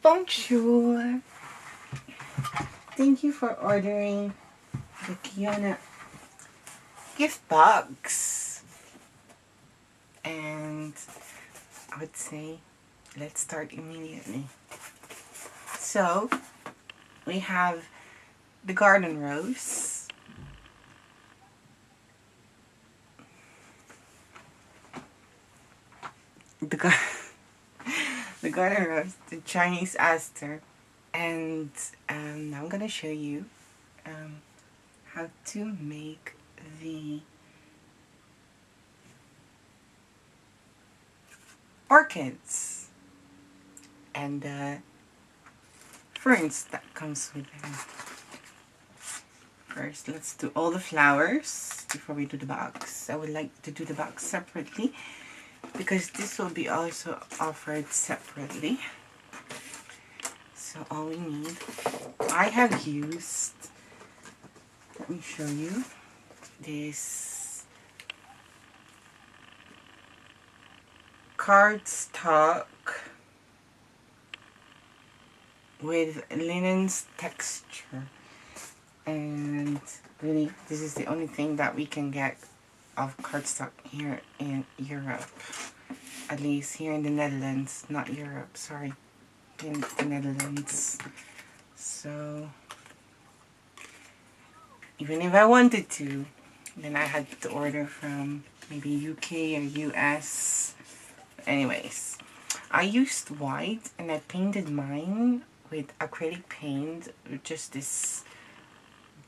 Bonjour! Thank you for ordering the Khione gift box. And I would say let's start immediately. So we have the garden rose. The garden rose, the Chinese aster. And now I'm going to show you how to make the orchids and the ferns that comes with them. First, let's do all the flowers before we do the box. I would like to do the box separately because this will be also offered separately. So all we need, I have used, let me show you, this cardstock with linens texture, and really this is the only thing that we can get of cardstock here in Europe, at least here in the Netherlands, not Europe, sorry, in the Netherlands. So even if I wanted to, then I had to order from maybe UK or US. Anyways, I used white and I painted mine with acrylic paint, just this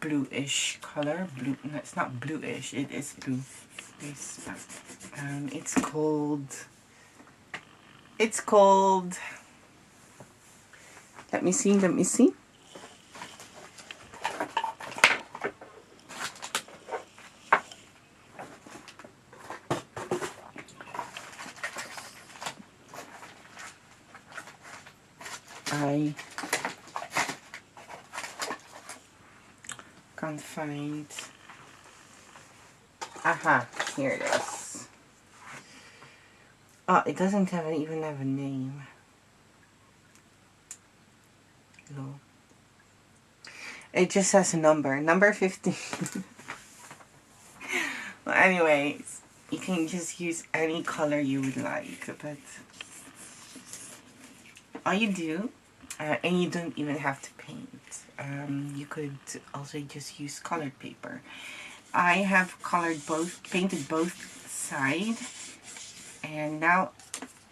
bluish color. Blue, no, it's not bluish, it is blue. It's called, let me see. I can't find, aha, here it is. Oh, it doesn't even have a name. No. It just has a number, number 15. Well, anyways, you can just use any color you would like, but all you do, and you don't even have to paint. You could also just use colored paper. I have painted both sides, and now,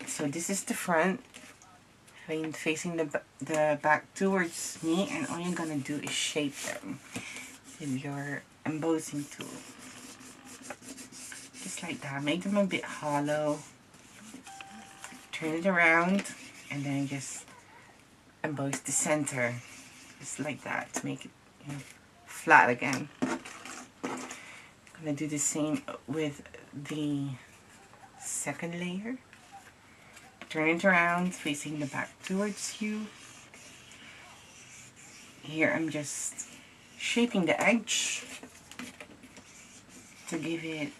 so this is the front, facing the back towards me, and all you're gonna do is shape them with your embossing tool. Just like that. Make them a bit hollow. Turn it around, and then just emboss the center. Just like that to make it, you know, flat again. I'm gonna do the same with the second layer. Turn it around, facing the back towards you. Here I'm just shaping the edge to give it,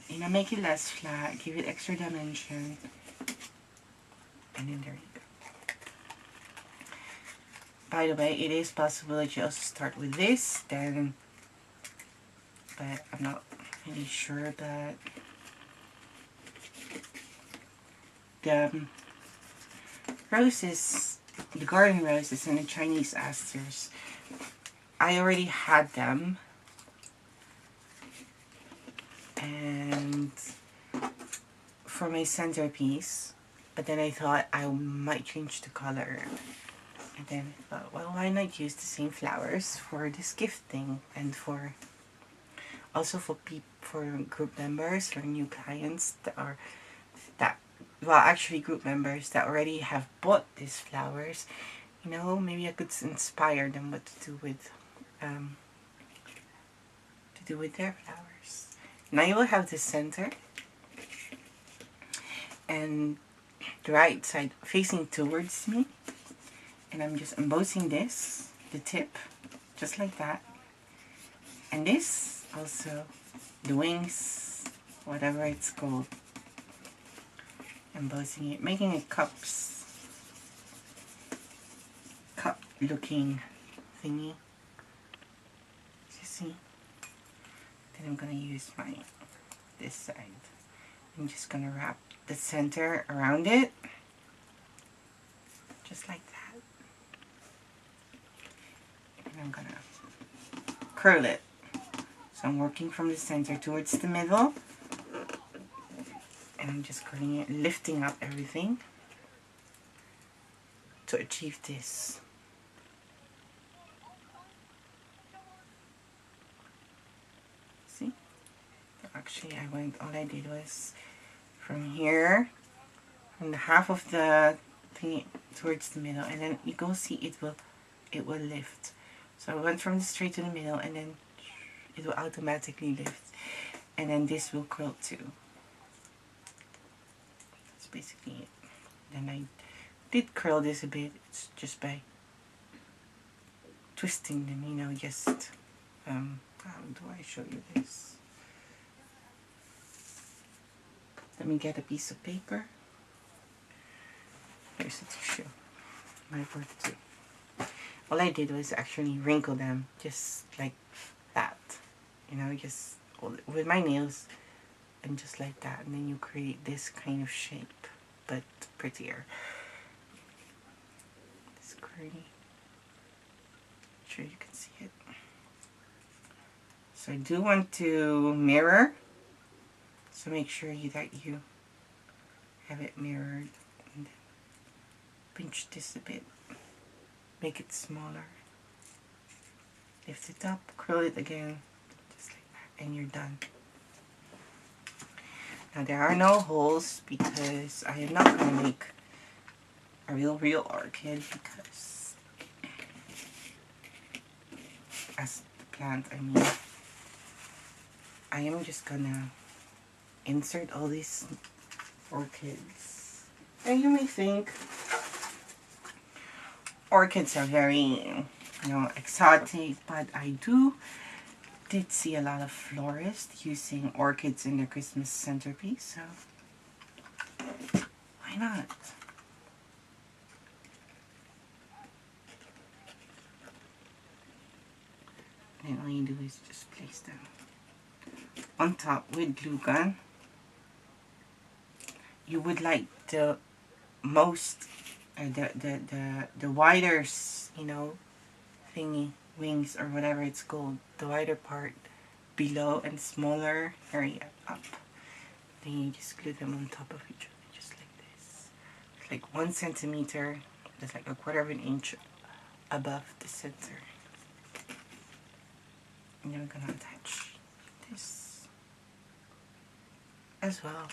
you know, make it less flat, give it extra dimension. And then there you go. By the way, it is possible that you also start with this, then, but I'm not really sure that the roses, the garden roses and the Chinese asters, I already had them, and for my centerpiece, but then I thought I might change the color, and then I thought, well, why not use the same flowers for this gifting, and for also for group members, for new clients well, actually group members that already have bought these flowers. You know, maybe I could inspire them what to do with their flowers. Now you will have the center and the right side facing towards me, and I'm just embossing this, the tip, just like that, and this also, the wings, whatever it's called, embossing it, making it cups. looking thingy. You see? Then I'm gonna use this side. I'm just gonna wrap the center around it, just like that. And I'm gonna curl it. So I'm working from the center towards the middle, and I'm just curling it, lifting up everything to achieve this. See? Actually, all I did was from here, from the half of the thing towards the middle, and then you go see it will lift. So I went from the straight to the middle, and then it will automatically lift, and then this will curl too. That's basically it. Then I did curl this a bit. It's just by twisting them, you know, just how do I show you this? Let me get a piece of paper. Here's a tissue. My work too. All I did was actually wrinkle them just like that, you know, just with my nails, and just like that, and then you create this kind of shape, but prettier. This curly. Sure you can see it. So I do want to mirror, so make sure that you have it mirrored, and then pinch this a bit, make it smaller, lift it up, curl it again, just like that, and you're done. Now there are no holes because I am not going to make a real orchid, because as the plant, I mean, I am just gonna insert all these orchids. And you may think orchids are very, you know, exotic, but I did see a lot of florists using orchids in their Christmas centerpiece, so why not? And all you do is just place them on top with glue gun. You would like the most, the wider, you know, thingy, wings or whatever it's called, the wider part below and smaller area up. Then you just glue them on top of each other, just like this. It's like 1 centimeter, that's like a quarter of an inch above the center. And you're gonna attach this as well.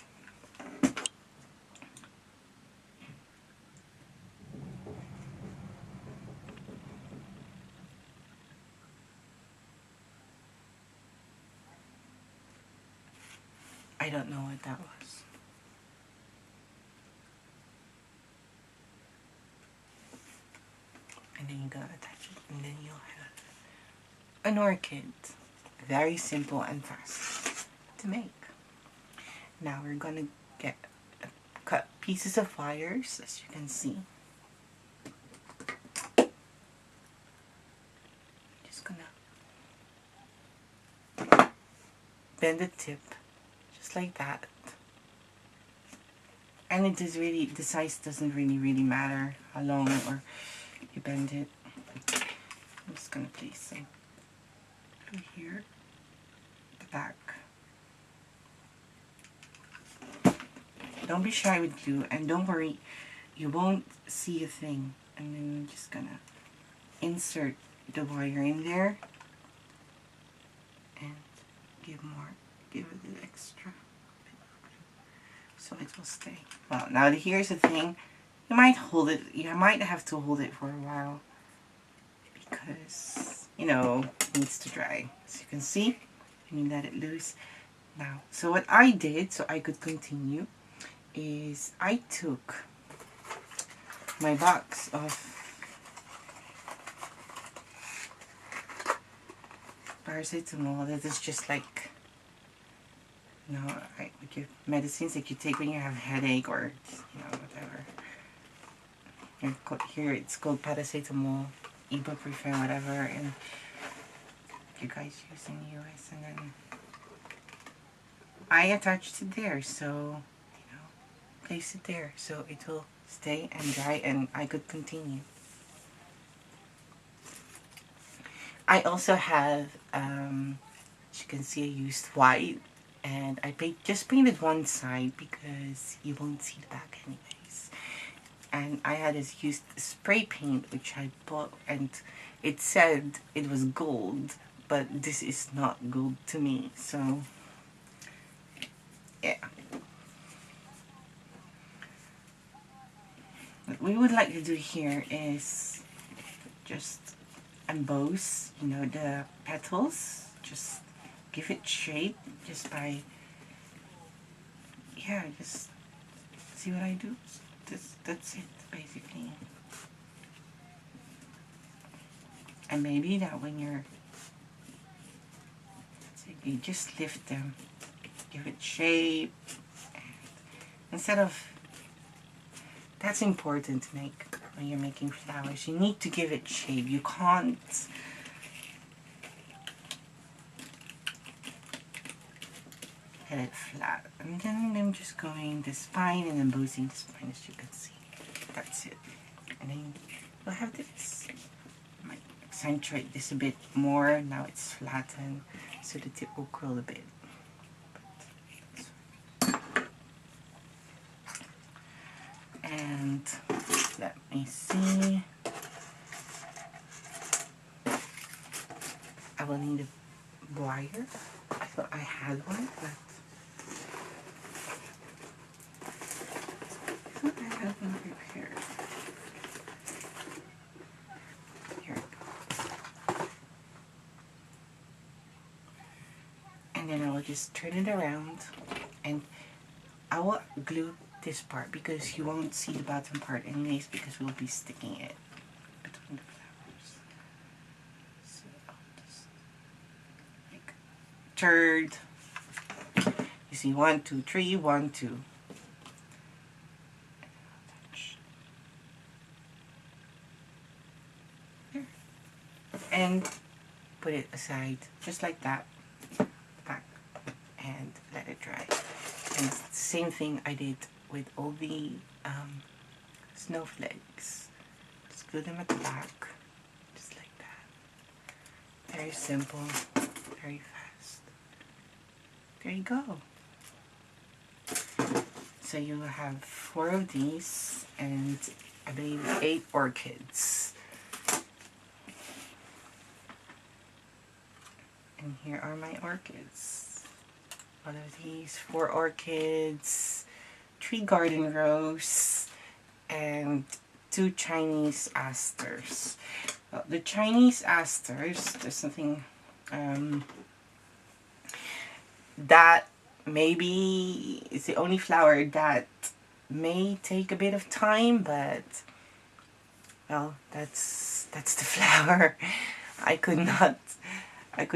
I don't know what that was. And then you're gonna attach it, and then you'll have an orchid. Very simple and fast to make. Now we're gonna cut pieces of wires, as you can see. Just gonna bend the tip, just like that. And it is really, the size doesn't really matter how long or you bend it. I'm just gonna place some through here, the back. Don't be shy with glue, and don't worry, you won't see a thing. And then I'm just gonna insert the wire in there and give it an extra bit of glue so it will stay. Well, now here's the thing. You might have to hold it for a while because, you know, it needs to dry. As you can see, you let it loose. Now, so what I did, so I could continue, is I took my box of paracetamol. That is just like, you know, like your medicines that you take when you have a headache or, you know, whatever. Here it's called paracetamol. ibuprofen, whatever, and you guys use in the US, and then I attached it there, so place it there so it will stay and dry and I could continue. I also have, as you can see, I used white, and I just painted one side because you won't see the back anyways. And I had used spray paint, which I bought, and it said it was gold, but this is not gold to me, so yeah. What we would like to do here is just emboss, the petals. Just give it shape just by, just see what I do. That's it, basically. And maybe that when you just lift them, give it shape, instead of, that's important to make when you're making flowers. You need to give it shape. You can't hit it flat. And then I'm just going the spine and embossing the spine, as you can see. That's it. And then you'll have this. I might accentuate this a bit more. Now it's flattened, so the tip will curl a bit. And let me see. I will need a wire. I thought I had one, but I thought I had one prepared. Here we go. And then I will just turn it around, and I will glue this part because you won't see the bottom part anyways, because we'll be sticking it between the flowers. So I'll just make a third. You see 1, 2, 3, 1, 2. And put it aside just like that, back, and let it dry. And it's the same thing I did with all the snowflakes. Just glue them at the back, just like that. Very simple, very fast. There you go. So you have 4 of these, and I believe 8 orchids. And here are my orchids. One of these, 4 orchids, 3 garden rose, and 2 Chinese asters. Well, the Chinese asters, there's something that maybe is the only flower that may take a bit of time, but well, that's the flower. I could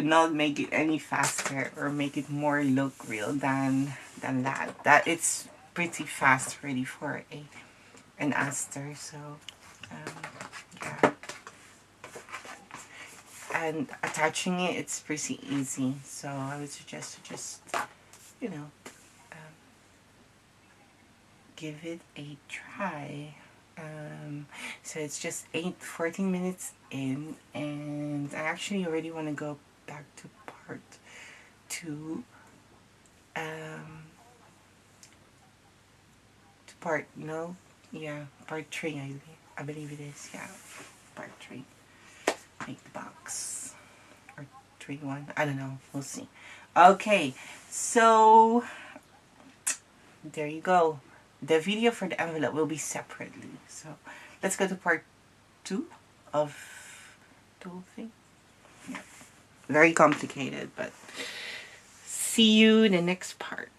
not make it any faster or make it more look real than that. That it's pretty fast ready for an aster. So yeah, and attaching it's pretty easy. So I would suggest to just give it a try. So it's just 14 minutes in, and I actually already want to go back to part 2. Part 3, I believe it is, yeah, part 3. Make the box, or 3-1, I don't know, we'll see. Okay, so there you go. The video for the envelope will be separately. So let's go to part 2 of the whole thing. Yeah. Very complicated, but see you in the next part.